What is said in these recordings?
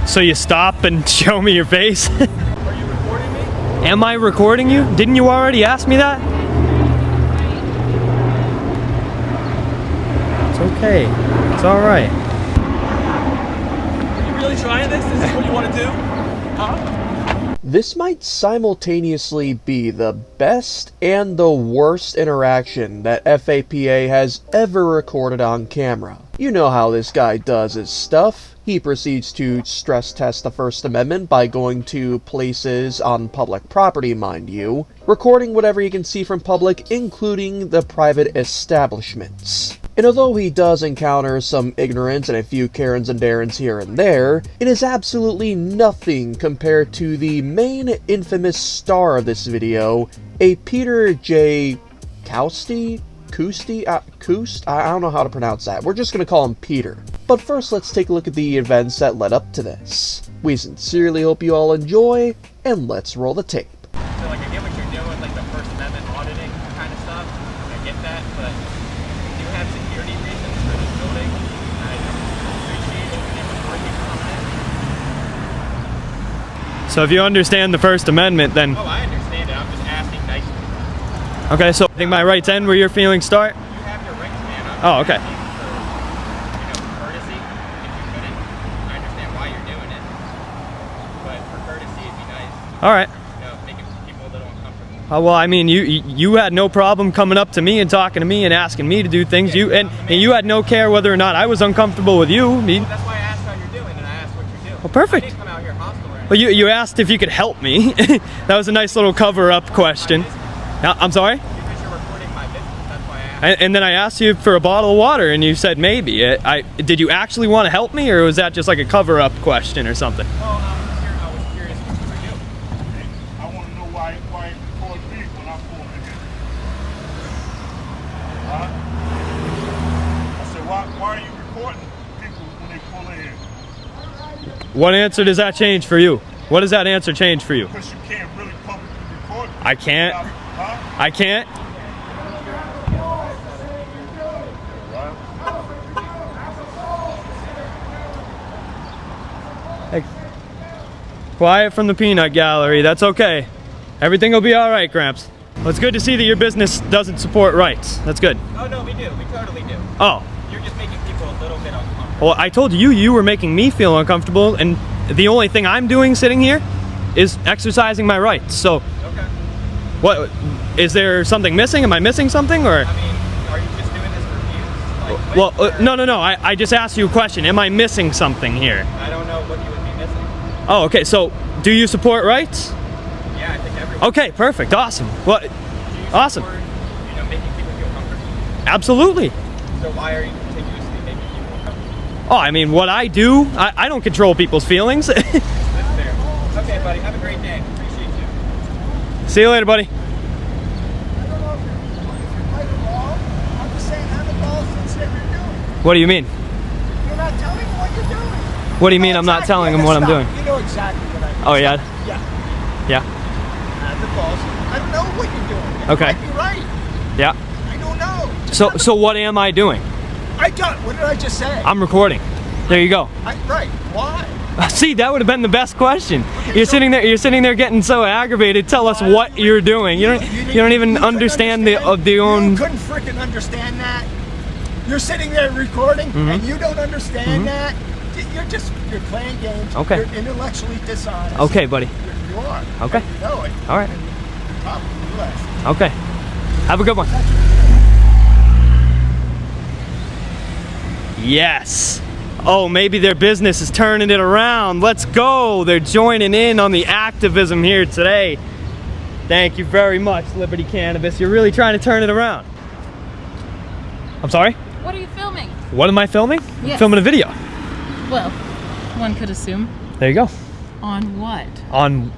So you stop and show me your face? Are you recording me? Am I recording you? Didn't you already ask me that? It's okay. It's alright. Are you really trying this? Is this what you want to do? Huh? This might simultaneously be the best and the worst interaction that FAPA has ever recorded on camera. You know how this guy does his stuff. He proceeds to stress test the First Amendment by going to places on public property, mind you, recording whatever he can see from public, including the private establishments. And although he does encounter some ignorance and a few Karens and Darrens here and there, it is absolutely nothing compared to the main infamous star of this video, a Peter J. Koost? I don't know how to pronounce that. We're just gonna call him Peter. But first, let's take a look at the events that led up to this. We sincerely hope you all enjoy, and let's roll the tape. So like I get what you're doing, like the First Amendment auditing kind of stuff. I get that, but you have security reasons for this building. I appreciate it and recording coming in. So if you understand the First Amendment, then... Oh, I understand it. I'm just asking nicely. Okay, so I think my rights end where your feelings start? You have your rights, man. Oh, okay. Courtesy, if you couldn't. I understand why you're doing it, but for courtesy, it'd be nice. All right. Making people a little uncomfortable. Well, I mean, you had no problem coming up to me and talking to me and asking me to do things. And you had no care whether or not I was uncomfortable with you. Well, that's why I asked how you're doing, and I asked what you're doing. Well, perfect. I didn't come out here hostile or anything. Well, you asked if you could help me. That was a nice little cover-up question. I'm sorry? Because you're recording my business, that's why I asked. And then I asked you for a bottle of water, and you said maybe. Did you actually want to help me, or was that just like a cover-up question or something? Well, I was curious what you were doing. I want to know why you record me when I pull in here. Huh? I said, why are you recording people when they pull in here? What answer does that change for you? What does that answer change for you? Because you can't really publicly record people. I can't. Huh? I can't. Hey, quiet from the peanut gallery. That's okay. Everything will be all right, Gramps. Well, it's good to see that your business doesn't support rights. That's good. Oh, no, we do. We totally do. Oh. You're just making people a little bit uncomfortable. Well, I told you were making me feel uncomfortable, and the only thing I'm doing sitting here is exercising my rights. So, Okay. what is there something missing? Am I missing something, or? I mean, are you just doing this for views? Like, Well, no. I just asked you a question. Am I missing something here? I don't know what you would be missing. Oh, okay. So, do you support rights? Yeah, I think everyone. Okay, perfect. Awesome. Well, Do you awesome. support, making people feel comfortable? Absolutely. So why are you continuously making people uncomfortable? Oh, I mean, what I do, I don't control people's feelings. That's fair. Okay, buddy. Have a great day. Appreciate you. See you later, buddy. I don't know if you're right or wrong. I'm just saying have the balls and say what you're doing. What do you mean? You're not telling me what you're doing. What do you mean I'm not telling him what I'm doing? You know exactly what I mean. Oh, yeah? Yeah. Yeah. Have the balls. I don't know what you're doing. You Okay. might be right. Yeah. I don't know. So what am I doing? What did I just say? I'm recording. There you go. Right. Why? See, that would have been the best question. You're sitting there getting so aggravated. Tell us what you're doing. You don't even understand the own. You couldn't freaking understand that. You're sitting there recording and you don't understand that. You're playing games. Okay. You're intellectually dishonest. Okay, buddy. You are. Okay. You know it. All right. You're probably blessed. Okay. Have a good one. Yes. Oh, maybe their business is turning it around. Let's go. They're joining in on the activism here today. Thank you very much, Liberty Cannabis. You're really trying to turn it around. I'm sorry? What are you filming? What am I filming? Yes. I'm filming a video. Well, one could assume. There you go. On what? On...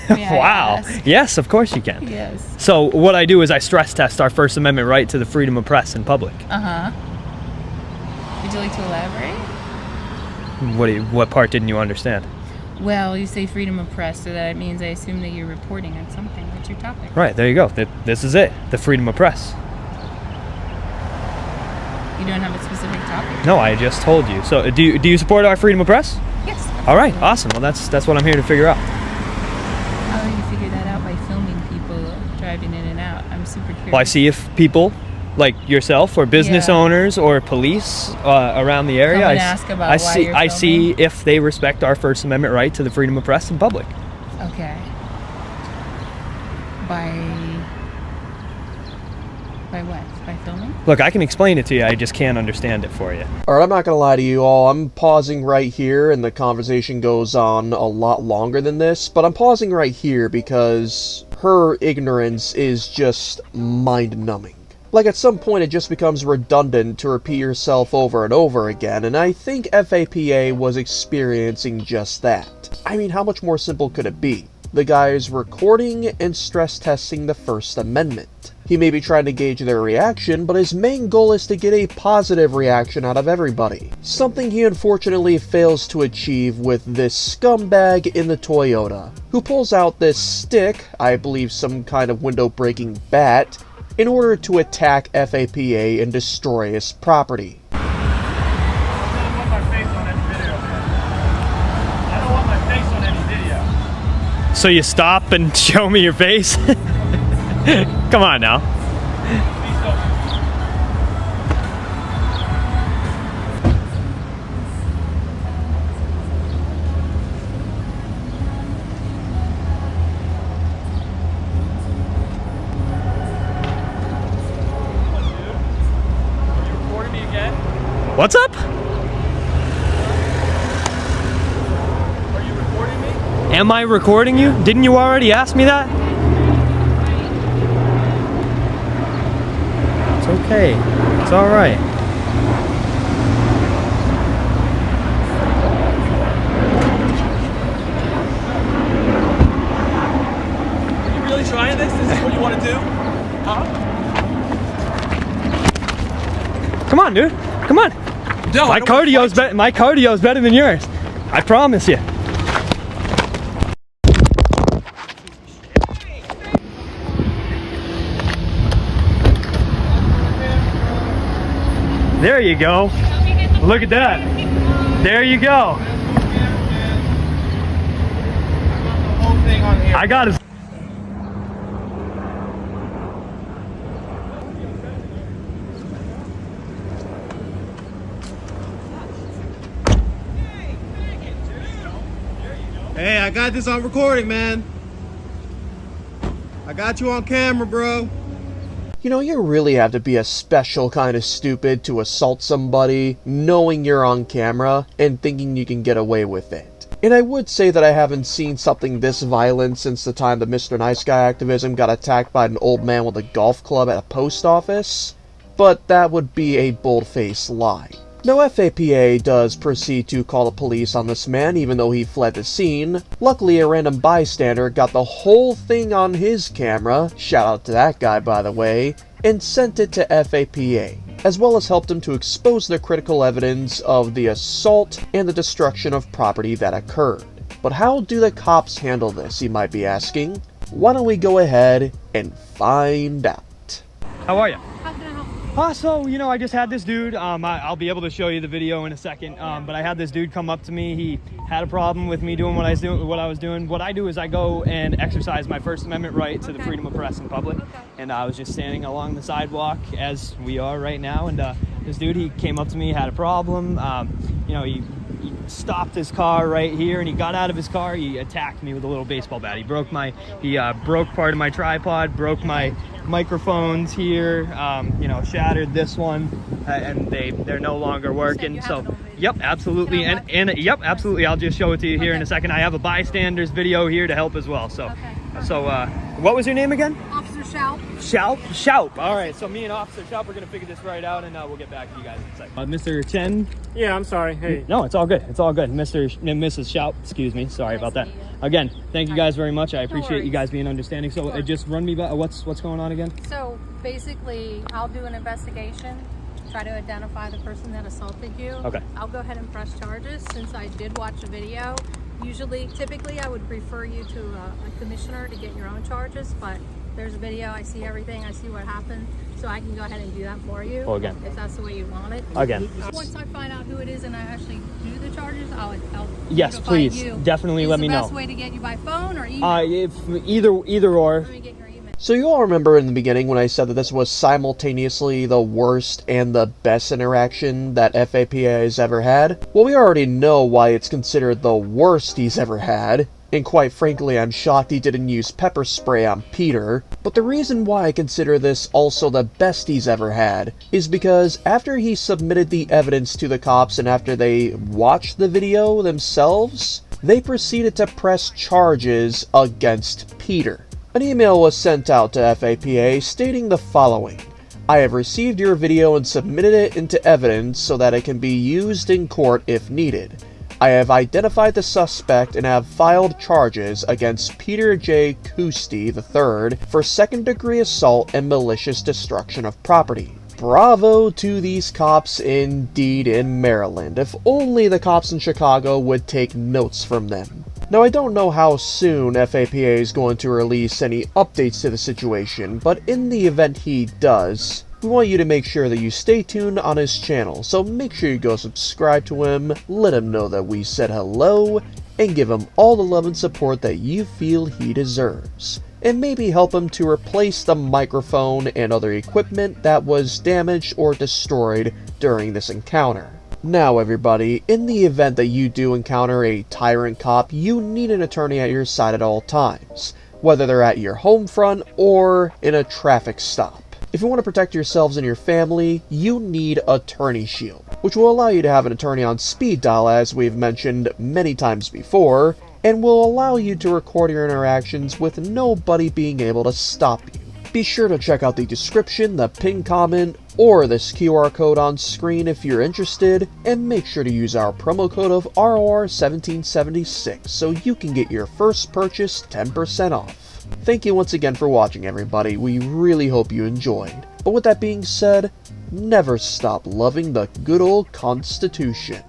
May I Wow. ask? Yes, of course you can. Yes. So what I do is I stress test our First Amendment right to the freedom of press in public. Uh-huh. Would you like to elaborate? What part didn't you understand? Well, you say freedom of press, so that means I assume that you're reporting on something. What's your topic? Right, there you go. This is it. The freedom of press. You don't have a specific topic? No, I just told you. So do you support our freedom of press? Yes, of All right, awesome. Well, that's what I'm here to figure out. How do you figure that out? By filming people driving in and out? I'm super curious. Well, I see if people like yourself or business owners or police around the area. Come and ask about why you're I see filming? if they respect our First Amendment right to the freedom of press in public. Okay. By what? By filming? Look, I can explain it to you. I just can't understand it for you. Alright, I'm not gonna lie to you all, I'm pausing right here, and the conversation goes on a lot longer than this, but I'm pausing right here because her ignorance is just mind-numbing. Like, at some point it just becomes redundant to repeat yourself over and over again, and I think FAPA was experiencing just that. I mean, how much more simple could it be? The guy is recording and stress testing the First Amendment. He may be trying to gauge their reaction, but his main goal is to get a positive reaction out of everybody. Something he unfortunately fails to achieve with this scumbag in the Toyota, who pulls out this stick, I believe some kind of window-breaking bat, in order to attack FAPA and destroy his property. I don't want my face on any video, man. I don't want my face on any video. So you stop and show me your face? Come on now. Please don't. What's up? Are you recording me? Am I recording you? Didn't you already ask me that? It's okay. It's all right. Are you really trying this? This is what you want to do? Huh? Come on, dude. Come on. No, My cardio's better than yours. I promise you. There you go. Look at that. There you go. I got his. Hey, I got this on recording, man. I got you on camera, bro. You know, you really have to be a special kind of stupid to assault somebody knowing you're on camera and thinking you can get away with it. And I would say that I haven't seen something this violent since the time the Mr. Nice Guy activism got attacked by an old man with a golf club at a post office, but that would be a bold-faced lie. Now, FAPA does proceed to call the police on this man even though he fled the scene. Luckily, a random bystander got the whole thing on his camera, shout out to that guy by the way, and sent it to FAPA, as well as helped him to expose the critical evidence of the assault and the destruction of property that occurred. But how do the cops handle this, you might be asking? Why don't we go ahead and find out. How are you? How can I help? So, you know, I just had this dude, I'll be able to show you the video in a second, but I had this dude come up to me. He had a problem with me doing what I was doing. What I do is I go and exercise my First Amendment right to the freedom of press in public. And I was just standing along the sidewalk as we are right now, and this dude, he came up to me, had a problem. You know, he stopped his car right here, and he got out of his car. He attacked me with a little baseball bat. He broke part of my tripod, broke my microphones here, you know, shattered this one, and they're no longer working. So yep, absolutely. And yep, absolutely, I'll just show it to you here in a second. I have a bystander's video here to help as well. So what was your name again? Officer Shout. Shoup. All right, so me and Officer Shoup are gonna figure this right out, and we'll get back to you guys in a second. Mr. Chen. Yeah, I'm sorry. Hey. No, it's all good. It's all good. Mr. and Mrs. Shoup, excuse me. Sorry about that. Again, thank you guys very much. I appreciate you guys being understanding. So just run me back. What's going on again? So basically, I'll do an investigation, try to identify the person that assaulted you. Okay. I'll go ahead and press charges since I did watch a video. Typically, I would refer you to a commissioner to get your own charges, but there's a video, I see everything, I see what happened, so I can go ahead and do that for you. Well, again. If that's the way you want it. Again. Once I find out who it is and I actually do the charges, I'll Yes, notify please. you. Definitely Is let me the know. best way to get you by phone or email? If either or. Let me get your email. So you all remember in the beginning when I said that this was simultaneously the worst and the best interaction that FAPA has ever had? Well, we already know why it's considered the worst he's ever had. And quite frankly, I'm shocked he didn't use pepper spray on Peter. But the reason why I consider this also the best he's ever had is because after he submitted the evidence to the cops and after they watched the video themselves, they proceeded to press charges against Peter. An email was sent out to FAPA stating the following: I have received your video and submitted it into evidence so that it can be used in court if needed. I have identified the suspect and have filed charges against Peter J. Kusti III for second-degree assault and malicious destruction of property. Bravo to these cops indeed in Maryland. If only the cops in Chicago would take notes from them. Now, I don't know how soon FAPA is going to release any updates to the situation, but in the event he does, we want you to make sure that you stay tuned on his channel, so make sure you go subscribe to him, let him know that we said hello, and give him all the love and support that you feel he deserves. And maybe help him to replace the microphone and other equipment that was damaged or destroyed during this encounter. Now everybody, in the event that you do encounter a tyrant cop, you need an attorney at your side at all times, whether they're at your home front or in a traffic stop. If you want to protect yourselves and your family, you need Attorney Shield, which will allow you to have an attorney on speed dial as we've mentioned many times before, and will allow you to record your interactions with nobody being able to stop you. Be sure to check out the description, the pinned comment, or this QR code on screen if you're interested, and make sure to use our promo code of ROR1776 so you can get your first purchase 10% off. Thank you once again for watching, everybody. We really hope you enjoyed. But with that being said, never stop loving the good old Constitution.